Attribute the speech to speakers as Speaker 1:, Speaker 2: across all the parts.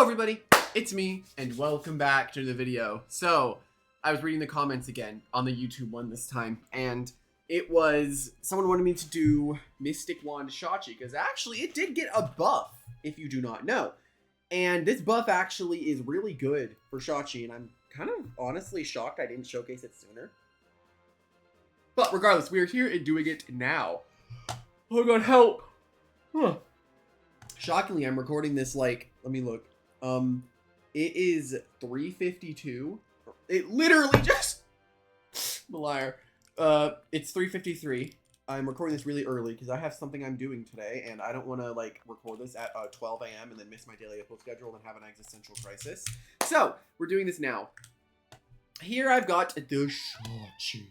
Speaker 1: Hello everybody, it's me, and welcome back to the video. So, I was reading the comments again on the YouTube one this time, and it was, someone wanted me to do Mystic Wand Shawchie, because actually it did get a buff, if you do not know. And this buff actually is really good for Shachi, and I'm kind of honestly shocked I didn't showcase it sooner. But regardless, we are here and doing it now. Oh god, help! Huh. Shockingly, I'm recording this like, let me look. It is 3:52. It literally just, I'm a liar. It's 3:53. I'm recording this really early because I have something I'm doing today, and I don't want to like record this at 12 a.m. and then miss my daily upload schedule and have an existential crisis. So we're doing this now. Here I've got the Shachi.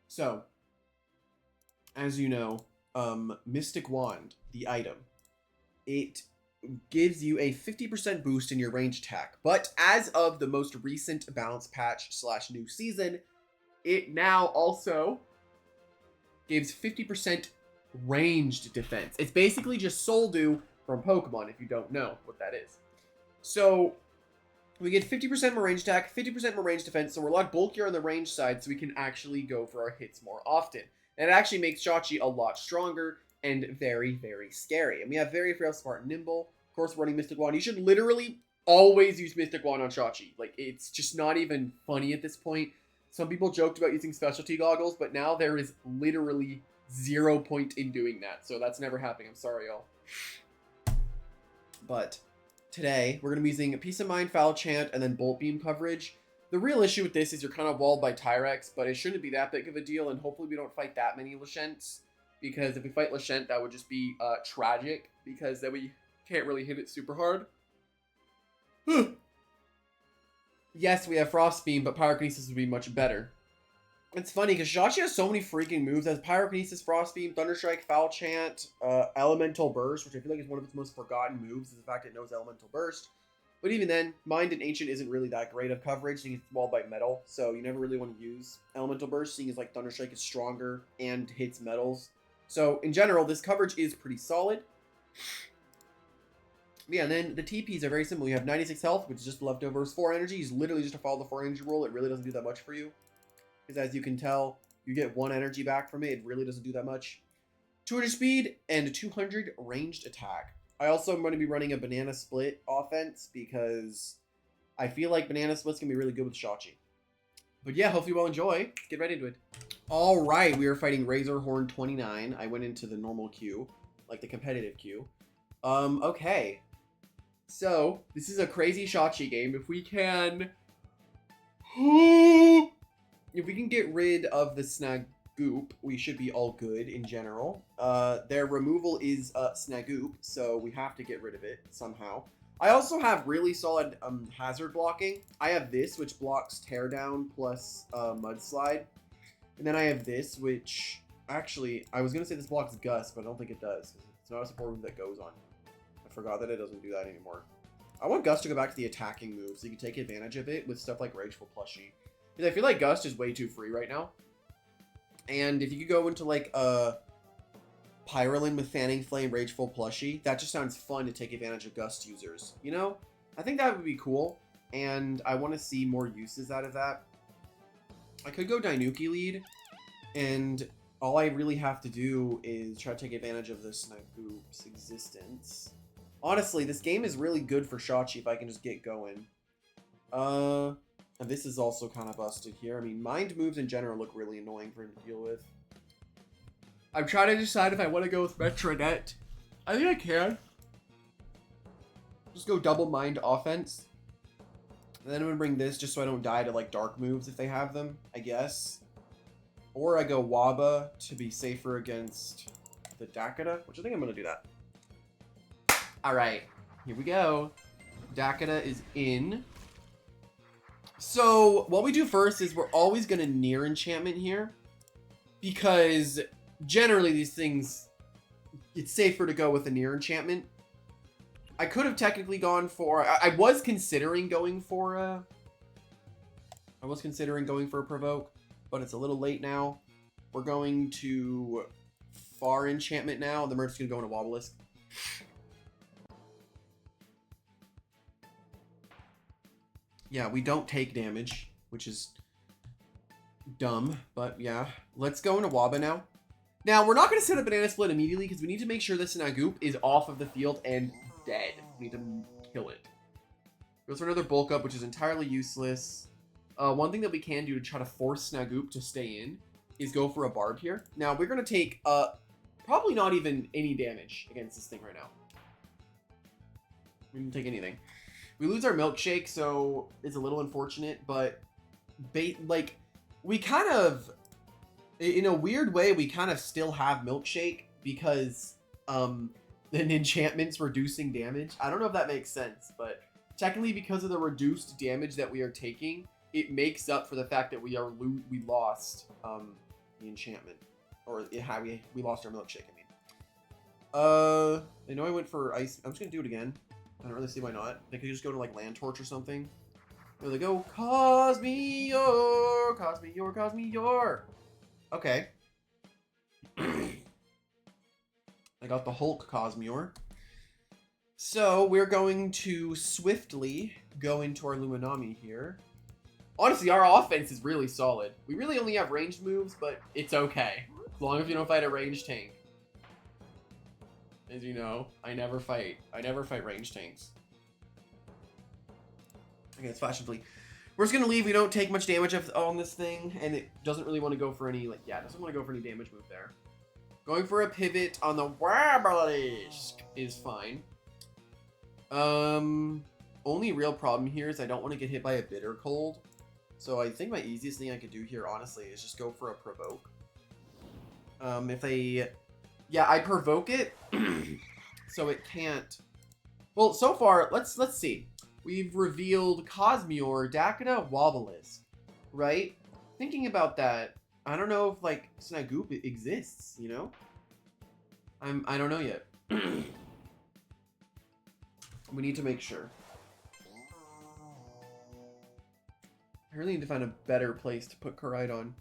Speaker 1: So, as you know, Mystic Wand, the item, it gives you a 50% boost in your range attack. But as of the most recent balance patch / new season, it now also gives 50% ranged defense. It's basically just Soul Dew from Pokemon, if you don't know what that is. So we get 50% more range attack, 50% more range defense, so we're a lot bulkier on the range side, so we can actually go for our hits more often. And it actually makes Shachi a lot stronger and very, very scary. And we have very frail, smart, and nimble. Of course, running Mystic Wand. You should literally always use Mystic Wand on Shachi. Like, it's just not even funny at this point. Some people joked about using specialty goggles, but now there is literally 0 point in doing that. So that's never happening. I'm sorry, y'all. But today, we're going to be using Peace of Mind, Foul Chant, and then Bolt Beam coverage. The real issue with this is you're kind of walled by Tyrex, but it shouldn't be that big of a deal, and hopefully we don't fight that many Lashents. Because if we fight Lashent, that would just be tragic, because then we can't really hit it super hard. Yes, we have Frost Beam, but Pyrokinesis would be much better. It's funny, because Shachi has so many freaking moves. It has Pyrokinesis, Frost Beam, Thunderstrike, Foul Chant, Elemental Burst, which I feel like is one of its most forgotten moves, is the fact it knows Elemental Burst. But even then, Mind and Ancient isn't really that great of coverage, seeing it's walled by metal, so you never really want to use Elemental Burst, seeing as like Thunderstrike is stronger and hits metals. So, in general, this coverage is pretty solid. Yeah, and then the TPs are very simple. You have 96 health, which is just leftovers, 4 energy. It's literally just to follow the 4 energy rule. It really doesn't do that much for you. Because as you can tell, you get 1 energy back from it. It really doesn't do that much. 200 speed and 200 ranged attack. I also am going to be running a Banana Split offense because I feel like Banana Split's going to be really good with Shachi. But yeah, hopefully you all enjoy. Let's get right into it. Alright, we are fighting Razorhorn 29. I went into the normal queue, like the competitive queue. Okay. So, this is a crazy Shachi game. If we can get rid of the Snagoop, we should be all good in general. Their removal is Snagoop, so we have to get rid of it somehow. I also have really solid hazard blocking. I have this, which blocks Teardown plus Mudslide. And then I have this, which, actually, I was going to say this blocks Gust, but I don't think it does. It's not a support move that goes on. I forgot that it doesn't do that anymore. I want Gust to go back to the attacking move, so you can take advantage of it with stuff like Rageful Plushie. Because I feel like Gust is way too free right now. And if you could go into, like, Pyrolin with Fanning Flame, Rageful Plushie, that just sounds fun to take advantage of Gust users. You know? I think that would be cool, and I want to see more uses out of that. I could go Dainuki lead, and all I really have to do is try to take advantage of the Snagoop's existence. Honestly, this game is really good for Shachi if I can just get going. And this is also kind of busted here. I mean, Mind moves in general look really annoying for him to deal with. I'm trying to decide if I want to go with Metronet. I think I can. Just go double Mind offense. And then I'm going to bring this just so I don't die to, like, dark moves if they have them, I guess. Or I go Waba to be safer against the Dakota, which I think I'm going to do that. Alright, here we go. Dakota is in. So, what we do first is we're always going to near enchantment here. Because generally these things, it's safer to go with a near enchantment. I could have technically gone for... I was considering going for a Provoke, but it's a little late now. We're going to Far Enchantment now, then we're just going to go into Wobelisk. Yeah, we don't take damage, which is dumb, but yeah. Let's go into Waba now. Now, we're not going to set a banana split immediately because we need to make sure this Snagoop is off of the field and dead. We need to kill it. Goes for another bulk up, which is entirely useless. One thing that we can do to try to force Snagoop to stay in is go for a barb here. Now, we're going to take probably not even any damage against this thing right now. We didn't take anything. We lose our milkshake, so it's a little unfortunate, but like we kind of, in a weird way, we kind of still have milkshake because an enchantment's reducing damage. I don't know if that makes sense, but technically because of the reduced damage that we are taking, it makes up for the fact that we lost the enchantment, or how we lost our milkshake. I mean, I know I went for ice. I'm just gonna do it again. I don't really see why not. They could just go to like land torch or something. There they go. Cause me your, cause me your, cause me your. Okay. I got the Hulk Cosmior. So we're going to swiftly go into our Luminami here. Honestly, our offense is really solid. We really only have ranged moves, but it's okay. As long as you don't fight a ranged tank. As you know, I never fight ranged tanks. Okay, it's Flash and Flee. We're just gonna leave. We don't take much damage on this thing, and it doesn't really want to go for any, like, yeah, it doesn't want to go for any damage move there. Going for a pivot on the Warbalisk is fine. Only real problem here is I don't want to get hit by a Bitter Cold. So I think my easiest thing I could do here, honestly, is just go for a Provoke. If they... Yeah, I provoke it, so it can't... Well, so far, let's see. We've revealed Cosmior, Dakota, Wobblisk, right? Thinking about that, I don't know if, like, Snagoop exists, you know? I don't know yet. We need to make sure. I really need to find a better place to put Koraidon.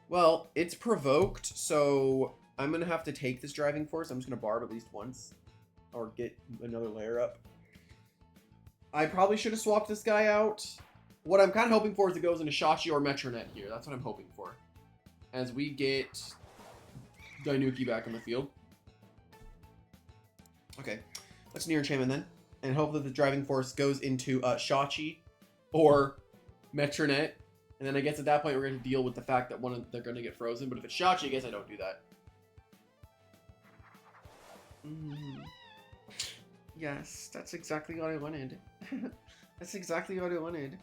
Speaker 1: Well, it's provoked, so I'm going to have to take this Driving Force. I'm just going to barb at least once. Or get another layer up. I probably should have swapped this guy out. What I'm kind of hoping for is it goes into Shachi or Metronet here. That's what I'm hoping for. As we get Dainuki back in the field. Okay. Let's Near Enchantment then. And hope that the Driving Force goes into Shachi or Metronet. And then I guess at that point we're going to deal with the fact that they're going to get frozen. But if it's Shachi, I guess I don't do that. Yes, that's exactly what I wanted. That's exactly what I wanted.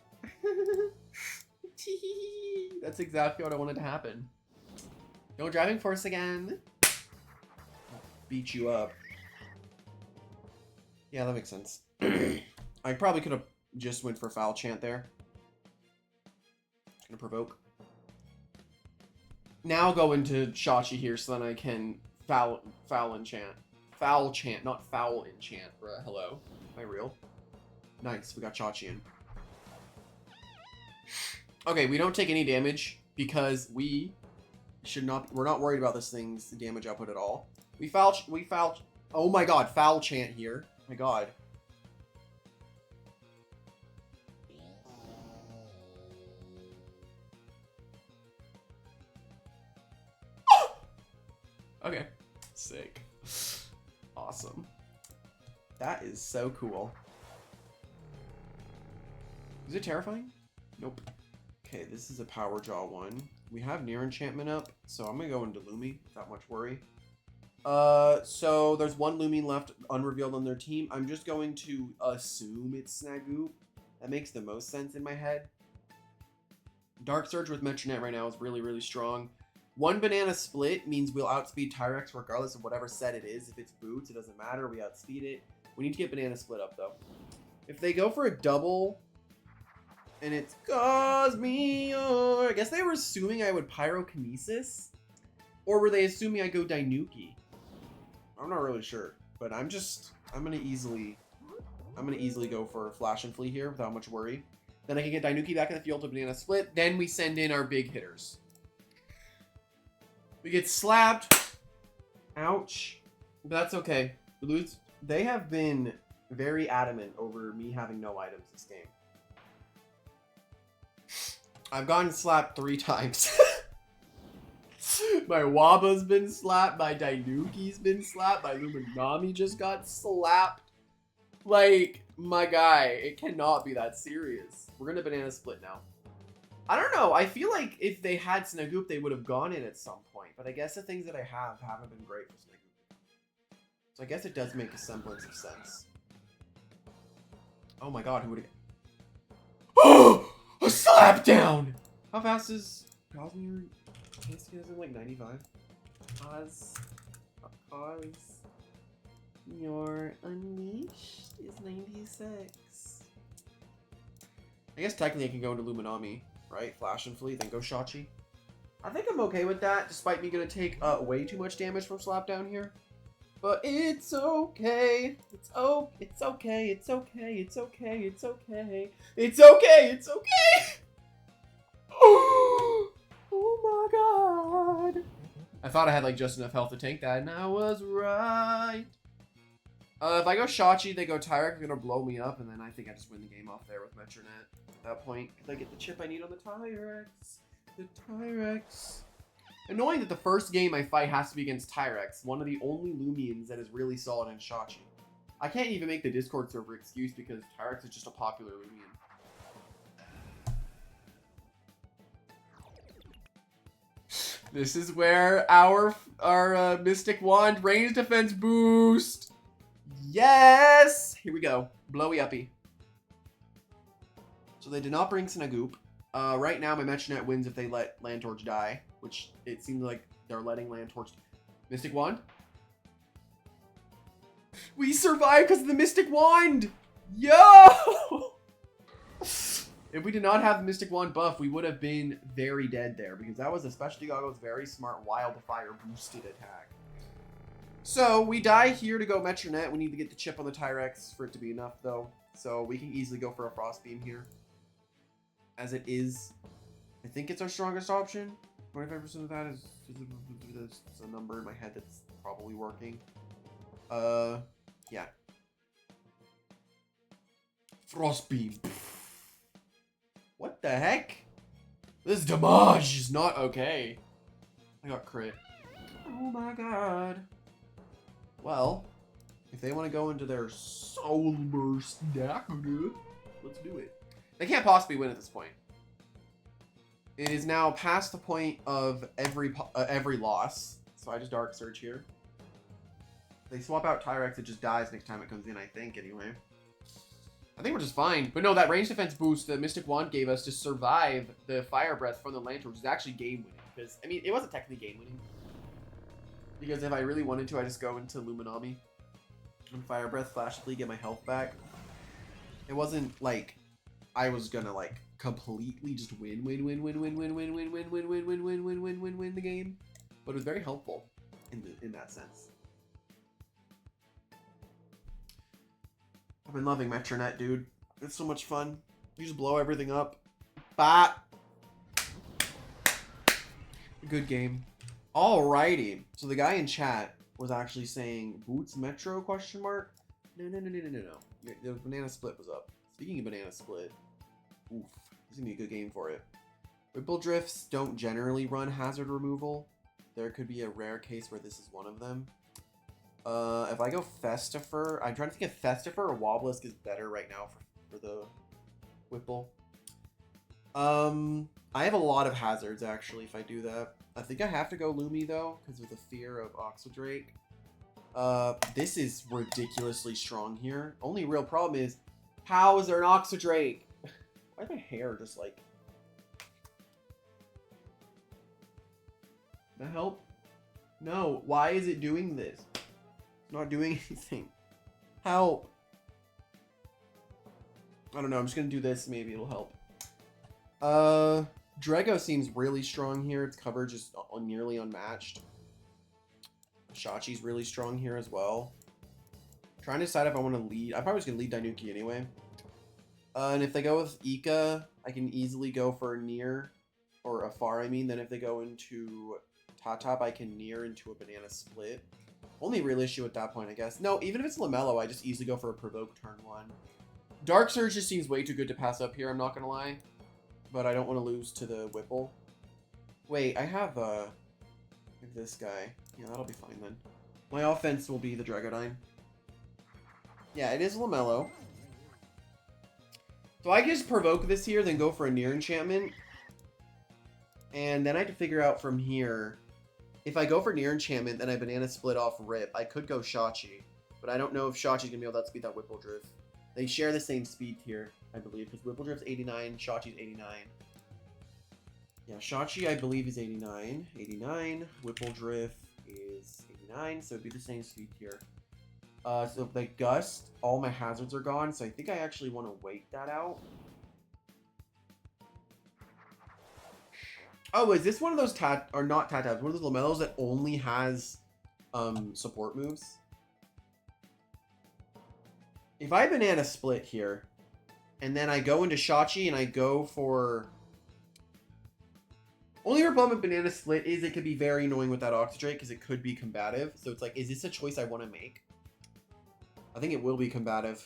Speaker 1: That's exactly what I wanted to happen. No Driving Force again. I'll beat you up. Yeah, that makes sense. I probably could have just went for Foul Chant there. Gonna provoke. Now go into Shachi here so then I can foul enchant. Foul chant, not foul enchant. Hello. Am I real? Nice, we got Shachi in. Okay, we don't take any damage because we should not. We're not worried about this thing's damage output at all. We foul. Oh my god, foul chant here. Oh my god. Okay, sick. Awesome. That is so cool. Is it terrifying? Nope. Okay, this is a Power Jaw one. We have Near Enchantment up, so I'm gonna go into Loomy without much worry. So there's one Loomian left unrevealed on their team. I'm just going to assume it's Snagoop. That makes the most sense in my head. Dark Surge with Metronet right now is really, really strong. One banana split means we'll outspeed Tyrex regardless of whatever set it is. If it's boots, it doesn't matter. We outspeed it. We need to get banana split up, though. If they go for a double, and it's Cosmior, I guess they were assuming I would Pyrokinesis? Or were they assuming I go Dainuki? I'm not really sure. But I'm gonna easily go for Flash and Flee here without much worry. Then I can get Dainuki back in the field to banana split. Then we send in our big hitters. We get slapped. Ouch. But that's okay. We lose. They have been very adamant over me having no items this game. I've gotten slapped 3 times. My Waba's been slapped. My Dainuki's been slapped. My Luminami just got slapped. Like, my guy, it cannot be that serious. We're gonna banana split now. I don't know. I feel like if they had Snagoop, they would have gone in at some point. But I guess the things that I have haven't been great for Snagoop. So I guess it does make a semblance of sense. Oh my god, who would it... Oh! A slap down! How fast is Cosmere? Is it like 95? Cause your Unleashed is 96. I guess technically I can go into Luminami, right? Flash and Fleet, then go Shachi. I think I'm okay with that, despite me gonna take way too much damage from slap down here. But it's okay. It's okay. It's okay. It's okay. It's okay. It's okay. It's okay. It's okay. Oh my god. I thought I had like just enough health to tank that, and I was right. If I go Shachi, they go Tyrex, they're gonna blow me up, and then I think I just win the game off there with Metronet at that point, because I get the chip I need on the Tyrex. The Tyrex. Annoying that the first game I fight has to be against Tyrex, one of the only Loomians that is really solid in Shachi. I can't even make the Discord server excuse because Tyrex is just a popular Loomian. This is where our Mystic Wand range defense boost. Yes! Here we go. Blowy uppy. So they did not bring Snagoop. Right now my Metronet wins if they let Landtorch die, which it seems like they're letting Landtorch. Mystic Wand? We survived because of the Mystic Wand! Yo! If we did not have the Mystic Wand buff, we would have been very dead there, because that was a Specialty Goggles very smart Wildfire boosted attack. So we die here to go Metronet. We need to get the chip on the Tyrex for it to be enough, though. So we can easily go for a Frost Beam here. As it is, I think it's our strongest option. 25% of that is a number in my head that's probably working. Yeah. Frost Beam. What the heck? This damage is not okay. I got crit. Oh my god. Well, if they want to go into their Soul Burst deck, let's do it. They can't possibly win at this point. It is now past the point of every loss. So I just Dark Surge here. They swap out Tyrex, it just dies next time it comes in, I think, anyway. I think we're just fine. But no, that range defense boost the Mystic Wand gave us to survive the Fire Breath from the Lantern, which is actually game winning. Because, I mean, it wasn't technically game winning. Because if I really wanted to, I just go into Luminami and Fire Breath, Flash Fleet, get my health back. It wasn't like I was gonna like completely just win the game. But it was very helpful in that sense. I've been loving Metronet, dude. It's so much fun. You just blow everything up. Bop. Good game. Alrighty. So the guy in chat was actually saying Boots Metro question mark? No. The banana split was up. Speaking of banana split, oof. This is gonna be a good game for it. Ripple Drifts don't generally run hazard removal. There could be a rare case where this is one of them. If I go Festifer, I'm trying to think if Festifer or Wobblisk is better right now for the Whipple. I have a lot of hazards actually if I do that. I think I have to go Lumi though, because of the fear of Oxydrake. This is ridiculously strong here. Only real problem is, how is there an Oxydrake? Why is my hair just like... The help? No, why is it doing this? It's not doing anything. Help. I don't know, I'm just gonna do this, maybe it'll help. Drago seems really strong here. Its coverage is nearly unmatched. Shachi's really strong here as well. Trying to decide if I want to lead. I'm probably just going to lead Dainuki anyway. And if they go with Ika, I can easily go for a near. Or a far, I mean. Then if they go into Tatop, I can near into a banana split. Only real issue at that point, I guess. No, even if it's Lamello, I just easily go for a provoke turn 1. Dark Surge just seems way too good to pass up here, I'm not going to lie. but I don't want to lose to the Whipple. Wait, I have this guy. Yeah, that'll be fine then. My offense will be the Dragodine. Yeah, it is Lamello. So I can just provoke this here, then go for a near enchantment. And then I have to figure out from here. If I go for near enchantment, then I banana split off Rip. I could go Shachi. But I don't know if Shachi's going to be able to outspeed that Whipple Drift. They share the same speed here, I believe. Because Whipple Drift's 89, Shachi's 89. Yeah, Shachi, I believe, is 89. 89. Whipple Drift is 89. So it'd be the same speed here. So if they Gust, all my hazards are gone. So I think I actually want to wait that out. Oh, is this one of those or not tabs, one of those Lamellos that only has support moves? If I banana split here, and then I go into Shachi and I go for... Only problem with banana split is it could be very annoying with that Oxydrake because it could be combative. So it's like, is this a choice I want to make? I think it will be combative.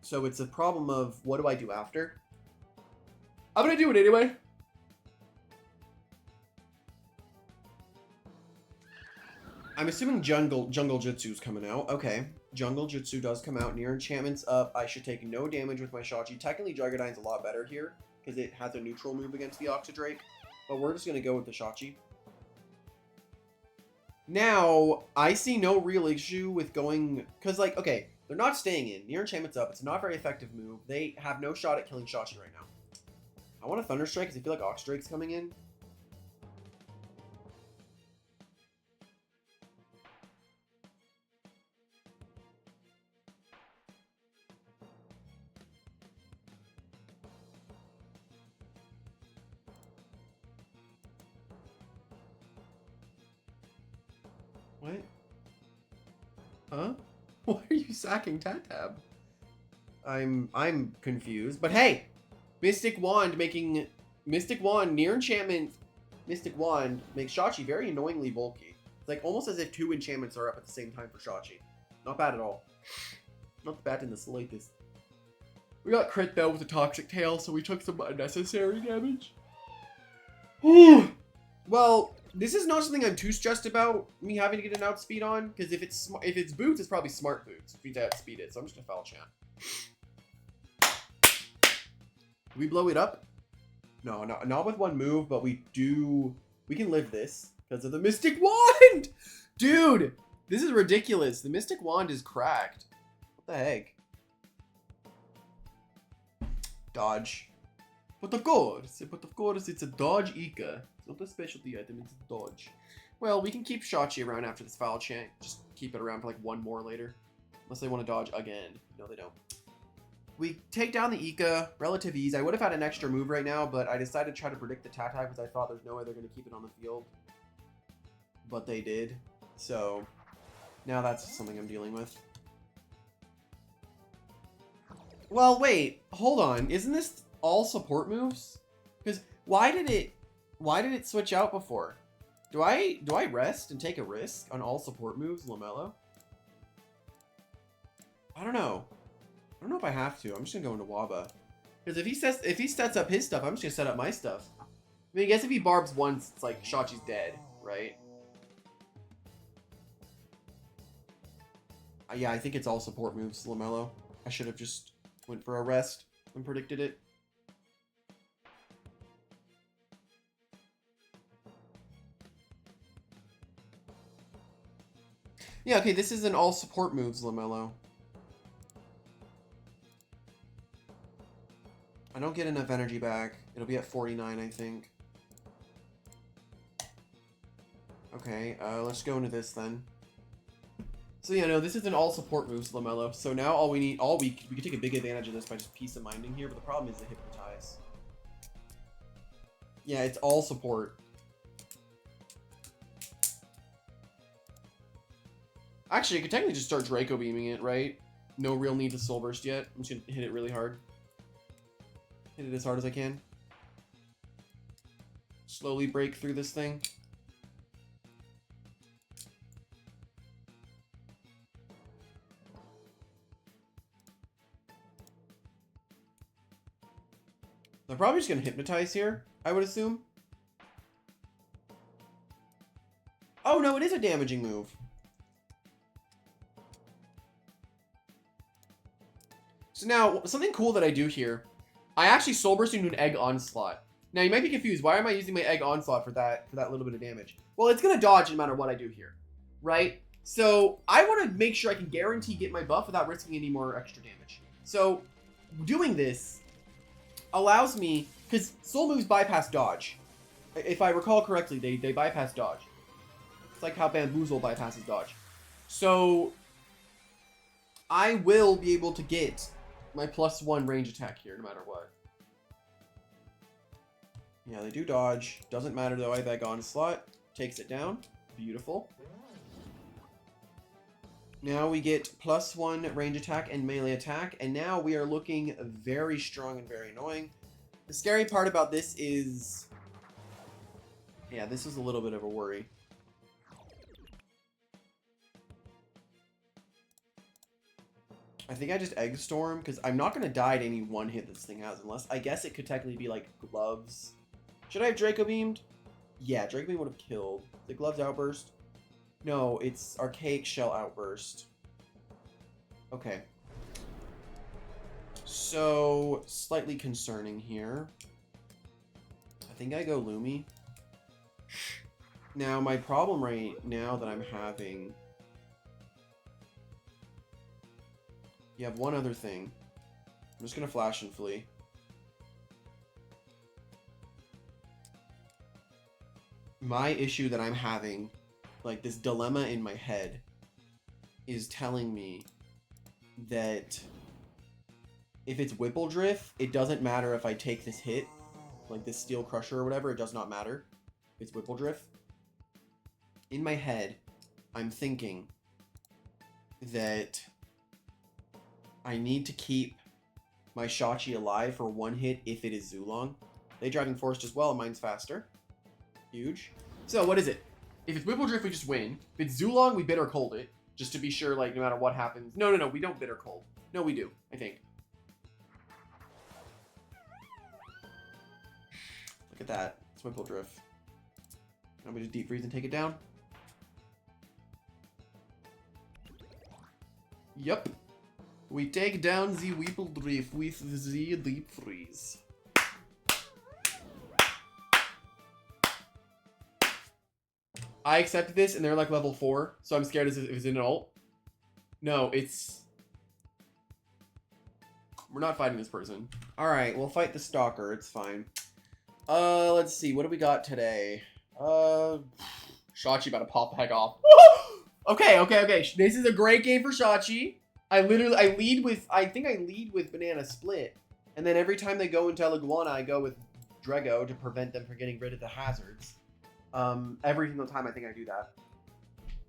Speaker 1: So it's a problem of what do I do after? I'm going to do it anyway. I'm assuming Jungle Jutsu's coming out. Okay. Jungle Jutsu does come out. Near enchantment's up. I should take no damage with my Shachi. Technically, Dragodine's a lot better here because it has a neutral move against the Oxydrake. But we're just going to go with the Shachi. Now, I see no real issue with going... Because, like, okay, they're not staying in. Near enchantment's up. It's not a very effective move. They have no shot at killing Shachi right now. I want to Thunderstrike because I feel like Oxydrake's coming in. What? Huh? Why are you sacking Tatab? I'm confused. But hey! Mystic Wand making... Mystic Wand, near enchantment... Mystic Wand makes Shachi very annoyingly bulky. It's like almost as if two enchantments are up at the same time for Shachi. Not bad at all. Not bad in the slightest. We got crit though with the Toxic Tail, so we took some unnecessary damage. Well... This is not something I'm too stressed about, me having to get an outspeed on, because if it's boots, it's probably smart boots if we outspeed it, so I'm just gonna foul chant. Do we blow it up? No, not with one move, but we can live this, because of the Mystic Wand! Dude, this is ridiculous. The Mystic Wand is cracked. What the heck? Dodge. But of course, it's a dodge Ika. It's not a specialty item, it's a dodge. Well, we can keep Shachi around after this foul chant. Just keep it around for like one more later. Unless they want to dodge again. No, they don't. We take down the Ika, relative ease. I would have had an extra move right now, but I decided to try to predict the Tatai because I thought there's no way they're going to keep it on the field. But they did. So, now that's something I'm dealing with. Well, wait. Hold on. Isn't this all support moves? Because why did it switch out before? Do I rest and take a risk on all support moves, Lamello? I don't know. I don't know if I have to. I'm just gonna go into Waba. Because if he sets up his stuff, I'm just gonna set up my stuff. I mean, I guess if he barbs once, it's like Shachi's dead, right? Yeah, I think it's all support moves, Lamello. I should have just went for a rest and predicted it. Yeah, okay, this isn't all support moves, Lamello. I don't get enough energy back. It'll be at 49, I think. Okay, let's go into this then. So yeah, no, this isn't all support moves, Lamello. So now all we need, we can take a big advantage of this by just peace of minding here, but the problem is the hypnotize. Yeah, it's all support. Actually, I could technically just start Draco beaming it, right? No real need to Soul Burst yet. I'm just gonna hit it really hard. Hit it as hard as I can. Slowly break through this thing. I'm probably just gonna hypnotize here, I would assume. Oh no, it is a damaging move. So now, something cool that I do here, I actually Soul Burst into an Egg Onslaught. Now you might be confused, why am I using my Egg Onslaught for that little bit of damage? Well, it's gonna dodge no matter what I do here, right? So I want to make sure I can guarantee get my buff without risking any more extra damage. So doing this allows me, because soul moves bypass dodge. If I recall correctly, they bypass dodge. It's like how Bamboozle bypasses dodge. So I will be able to get my +1 range attack here no matter what. Yeah, they do dodge. Doesn't matter though, I have Egg Onslaught. Takes it down. Beautiful. Now we get +1 range attack and melee attack, and now we are looking very strong and very annoying. The scary part about this is... yeah, this is a little bit of a worry. I think I just Egg Storm, because I'm not going to die to any one hit this thing has, unless... I guess it could technically be, like, Gloves. Should I have Draco Beamed? Yeah, Draco Beam would have killed. The Gloves Outburst? No, it's Archaic Shell Outburst. Okay. So, slightly concerning here. I think I go Loomy. Now, my problem right now that I'm having... you have one other thing. I'm just going to Flash and Flee. My issue that I'm having, like this dilemma in my head, is telling me that if it's Whippledrift, it doesn't matter if I take this hit, like this Steel Crusher or whatever, it does not matter. It's Whippledrift. In my head, I'm thinking that I need to keep my Shachi alive for one hit if it is Zulong. They Driving Force as well, mine's faster. Huge. So, what is it? If it's Whippledrift, we just win. If it's Zulong, we Bitter Cold it. Just to be sure, like, no matter what happens. No, we don't Bitter Cold. No, we do, I think. Look at that. It's Whippledrift. Now we just Deep Freeze and take it down. Yup. We take down the Whippledrift with the Deep Freeze. I accepted this, and they're like level 4, so I'm scared if it's in an ult. No, it's... we're not fighting this person. Alright, we'll fight the Stalker, it's fine. Let's see, what do we got today? Shachi about to pop the heck off. Okay. This is a great game for Shachi. I lead with Banana Split. And then every time they go into Iguana, I go with Drego to prevent them from getting rid of the hazards. Every single time I think I do that.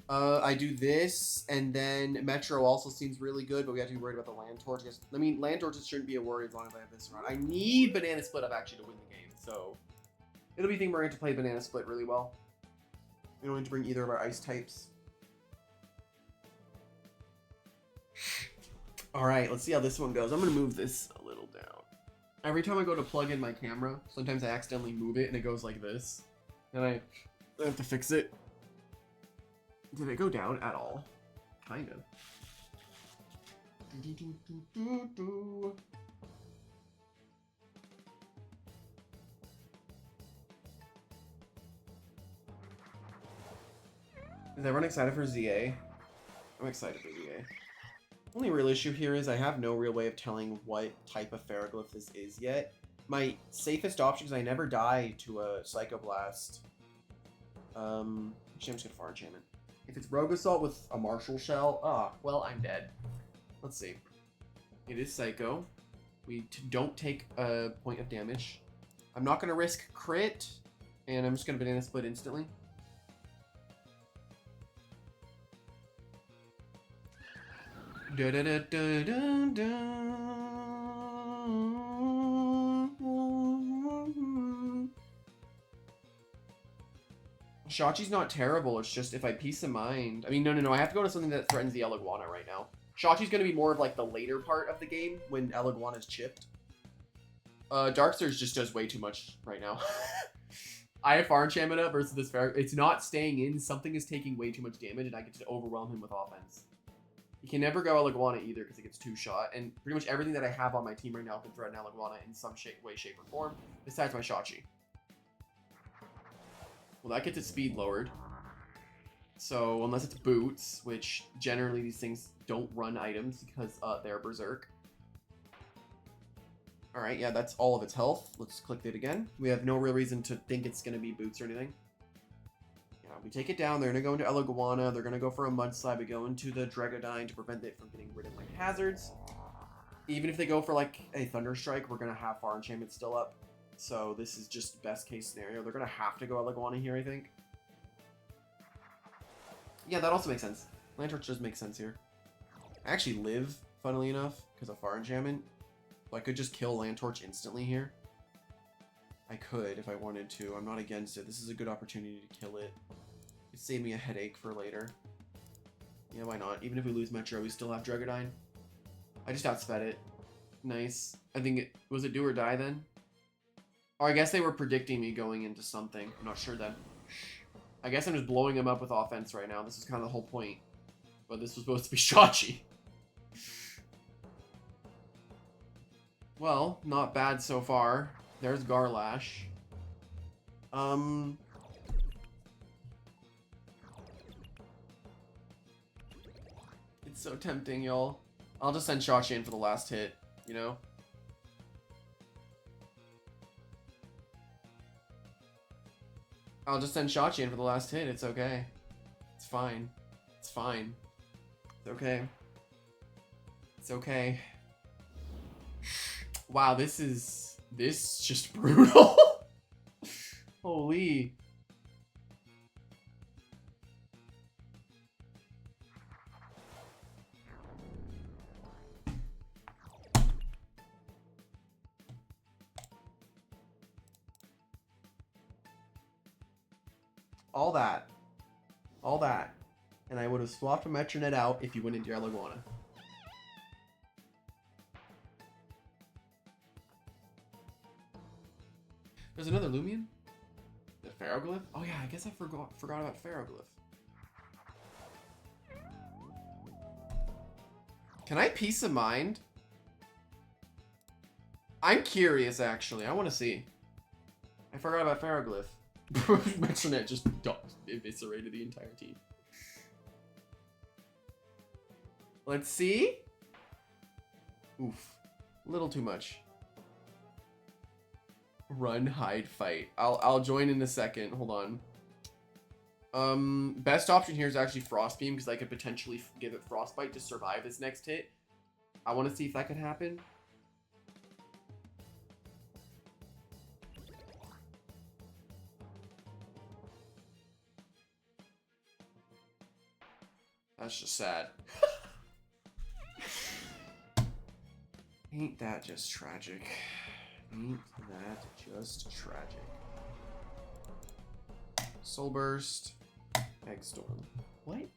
Speaker 1: I do this, and then Metro also seems really good, but we have to be worried about the Land Torch. I mean, Land Torches shouldn't be a worry as long as I have this run. I need Banana Split up actually to win the game, so it'll be We're going to play Banana Split really well. We don't need to bring either of our ice types. Alright, let's see how this one goes. I'm going to move this a little down. Every time I go to plug in my camera, sometimes I accidentally move it and it goes like this. And I have to fix it. Did it go down at all? Kind of. Is everyone excited for ZA? I'm excited for ZA. Only real issue here is I have no real way of telling what type of Ferroglyph this is yet. My safest option is I never die to a Psychoblast. Actually, I'm just gonna Far Enchantment. If it's Rogue Assault with a Martial Shell, well, I'm dead. Let's see. It is Psycho. We don't take a point of damage. I'm not gonna risk crit, and I'm just gonna Banana Split instantly. Da da da da da da. Shachi's not terrible, it's just if I Peace of Mind... I mean, no, I have to go to something that threatens the Iguana right now. Shachi's going to be more of like the later part of the game, when Iguana's chipped. Dark Surge just does way too much right now. I have Far Enchantment up versus this Fair. It's not staying in. Something is taking way too much damage, and I get to overwhelm him with offense. You can never go Iguana either because it gets 2-shot, and pretty much everything that I have on my team right now can threaten Iguana in some way, shape, or form, besides my Shachi. Well, that gets its speed lowered. So, unless it's boots, which generally these things don't run items because they're berserk. Alright, yeah, that's all of its health. Let's click it again. We have no real reason to think it's going to be boots or anything. Yeah, we take it down. They're going to go into Iguana. They're going to go for a Mudslide. We go into the Dragodyne to prevent it from getting rid of my hazards. Even if they go for, like, a Thunderstrike, we're going to have Far Enchantment still up. So this is just best case scenario. They're going to have to go Iguana here, I think. Yeah, that also makes sense. Lantorch does make sense here. I actually live, funnily enough, because of Far Enchantment. So I could just kill Lantorch instantly here. I could if I wanted to. I'm not against it. This is a good opportunity to kill it. It'd save me a headache for later. Yeah, why not? Even if we lose Metro, we still have Dragodyne. I just outsped it. Nice. I think it... Was it do or die then? Or I guess they were predicting me going into something. I'm not sure then. I guess I'm just blowing him up with offense right now. This is kind of the whole point. But this was supposed to be Shachi. Well, not bad so far. There's Garlash. It's so tempting, y'all. I'll just send Shachi in for the last hit, you know? I'll just send Shachi in for the last hit. It's okay. It's fine. It's fine. It's okay. It's okay. Wow, this is just brutal. Holy. All that. And I would have swapped a Metronet out if you went into your Iguana. There's another Loomian? The Ferroglyph? Oh yeah, I guess I forgot about Ferroglyph. Can I peace of mind? I'm curious, actually. I want to see. I forgot about Ferroglyph. Metronet just eviscerated the entire team. Let's see. Oof. A little too much. Run, hide, fight. I'll join in a second. Hold on. Best option here is actually Frost Beam because I could potentially give it Frostbite to survive this next hit. I want to see if that could happen. That's just sad. Ain't that just tragic? Ain't that just tragic? Soul Burst. Egg Storm. What?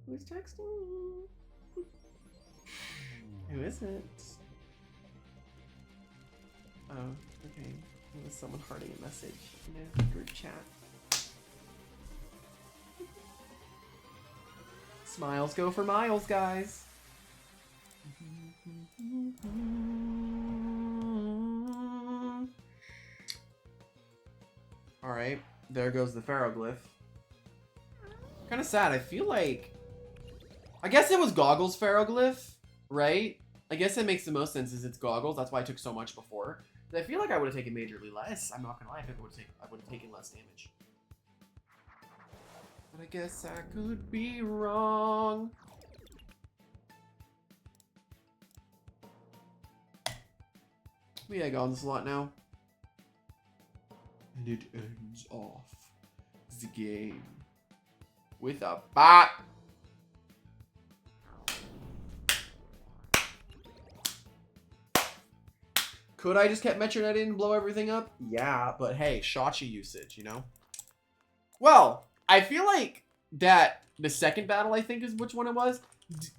Speaker 1: Who's texting me? Who is it? Oh, okay. It was someone hearting a message in a group chat. Smiles go for miles, guys. Alright, there goes the Ferroglyph. Kind of sad. I feel like... I guess it was Goggles Ferroglyph, right? I guess it makes the most sense as it's Goggles. That's why I took so much before. But I feel like I would have taken majorly less. I'm not gonna lie, I would have taken less damage. But I guess I could be wrong. We egg on this a lot now. And it ends off the game with a bot. Could I just kept Metronet in and blow everything up? Yeah, but hey, Shachi usage, you know? Well, I feel like that the second battle, I think is which one it was.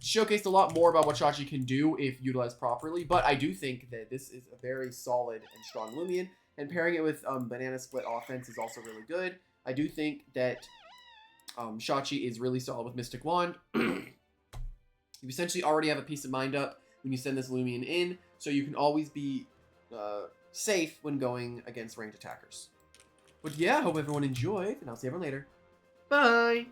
Speaker 1: showcased a lot more about what Shachi can do if utilized properly, but I do think that this is a very solid and strong Loomian, and pairing it with Banana Split offense is also really good. I do think that Shachi is really solid with Mystic Wand. You essentially already have a peace of mind up when you send this Loomian in, so you can always be safe when going against ranged attackers. But yeah, hope everyone enjoyed, and I'll see everyone later. Bye!